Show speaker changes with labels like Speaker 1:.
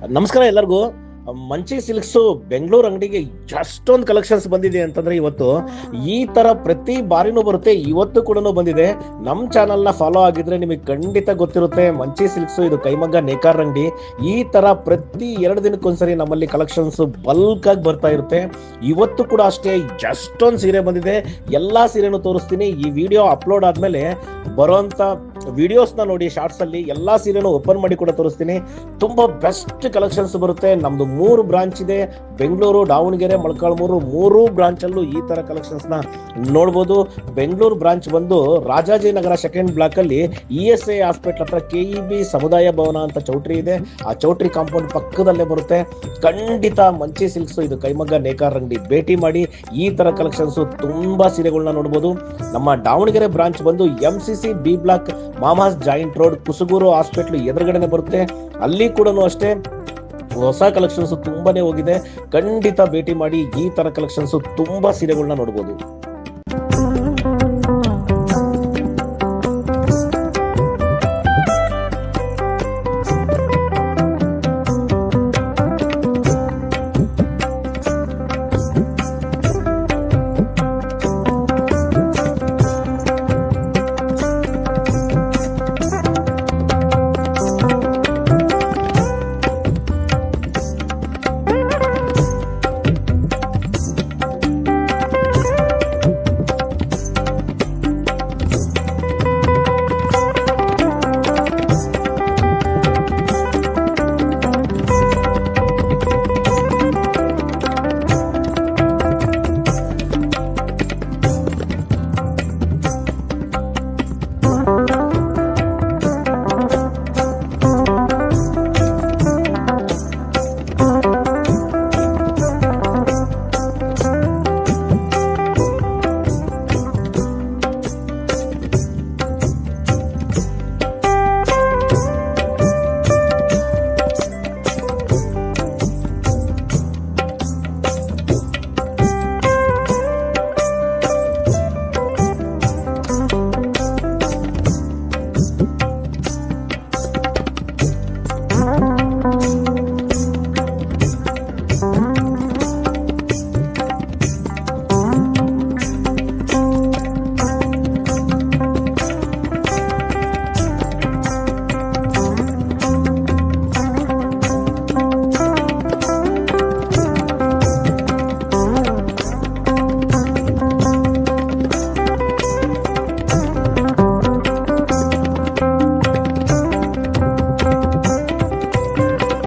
Speaker 1: ನಮಸ್ಕಾರ ಎಲ್ಲರಿಗೂ. ಮಂಚಿ ಸಿಲ್ಕ್ಸ್ ಬೆಂಗಳೂರು ಅಂಗಡಿಗೆ ಎಷ್ಟೊಂದು ಕಲೆಕ್ಷನ್ಸ್ ಬಂದಿದೆ ಅಂತಂದ್ರೆ ಇವತ್ತು ಈ ತರ ಪ್ರತಿ ಬಾರಿನೂ ಬರುತ್ತೆ. ಇವತ್ತು ಕೂಡ ಬಂದಿದೆ. ನಮ್ ಚಾನಲ್ ನ ಫಾಲೋ ಆಗಿದ್ರೆ ನಿಮಗೆ ಖಂಡಿತ ಗೊತ್ತಿರುತ್ತೆ. ಮಂಚಿ ಸಿಲ್ಕ್ಸ್ ಇದು ಕೈಮಗ್ಗ ನೇಕಾರ್ ಅಂಗಡಿ. ಈ ತರ ಪ್ರತಿ 2 ದಿನಕ್ಕೊಂದ್ಸರಿ ನಮ್ಮಲ್ಲಿ ಕಲೆಕ್ಷನ್ಸ್ ಬಲ್ಕ್ ಆಗಿ ಬರ್ತಾ ಇರುತ್ತೆ. ಇವತ್ತು ಕೂಡ ಅಷ್ಟೇ ಎಷ್ಟೊಂದು ಸೀರೆ ಬಂದಿದೆ. ಎಲ್ಲಾ ಸೀರೆನೂ ತೋರಿಸ್ತೀನಿ. ಈ ವಿಡಿಯೋ ಅಪ್ಲೋಡ್ ಆದ್ಮೇಲೆ ಬರುವಂತ ವಿಡಿಯೋಸ್ ನ ನೋಡಿ, ಶಾರ್ಟ್ಸ್ ಅಲ್ಲಿ ಎಲ್ಲಾ ಸೀರೆನೂ ಓಪನ್ ಮಾಡಿ ಕೂಡ ತೋರಿಸ್ತೀನಿ. ತುಂಬಾ ಬೆಸ್ಟ್ ಕಲೆಕ್ಷನ್ಸ್ ಬರುತ್ತೆ. ನಮ್ದು 3 ಬ್ರಾಂಚ್ ಇದೆ. ಬೆಂಗಳೂರು, ದಾವಣಗೆರೆ, ಮೊಳಕಾಲ್ಮೂರು 3 ಬ್ರಾಂಚ್ ಅಲ್ಲೂ ಈ ತರ ಕಲೆಕ್ಷನ್ಸ್ ನ ನೋಡಬಹುದು. ಬೆಂಗಳೂರು ಬ್ರಾಂಚ್ ಬಂದು ರಾಜಾಜಿನಗರ 2nd ಬ್ಲಾಕ್ ಅಲ್ಲಿ ESI ಹಾಸ್ಪಿಟಲ್ ಹತ್ರ KEB ಸಮುದಾಯ ಭವನ ಅಂತ ಚೌಟ್ರಿ ಇದೆ. ಆ ಚೌಟ್ರಿ ಕಾಂಪೌಂಡ್ ಪಕ್ಕದಲ್ಲೇ ಬರುತ್ತೆ. ಖಂಡಿತ ಮಂಚಿ ಸಿಲ್ಕ್ಸ್ ಇದು ಕೈಮಗ್ಗ ನೇಕಾರ್ ಅಂಗಡಿ ಭೇಟಿ ಮಾಡಿ. ಈ ತರ ಕಲೆಕ್ಷನ್ಸ್ ತುಂಬಾ ಸೀರೆಗಳನ್ನ ನೋಡಬಹುದು. ನಮ್ಮ ದಾವಣಗೆರೆ ಬ್ರಾಂಚ್ ಬಂದು MCC B block Mamas joint road Kusuguru hospital ಎದುರುಗಡೆನೆ ಬರುತ್ತೆ. ಅಲ್ಲಿ ಕೂಡ ಅಷ್ಟೇ ಹೊಸ ಕಲೆಕ್ಷನ್ಸ್ ತುಂಬಾನೇ ಹೋಗಿದೆ. ಖಂಡಿತ ಭೇಟಿ ಮಾಡಿ. ಈ ತರ ಕಲೆಕ್ಷನ್ಸ್ ತುಂಬಾ ಸೀರೆಗಳನ್ನ ನೋಡಬಹುದು.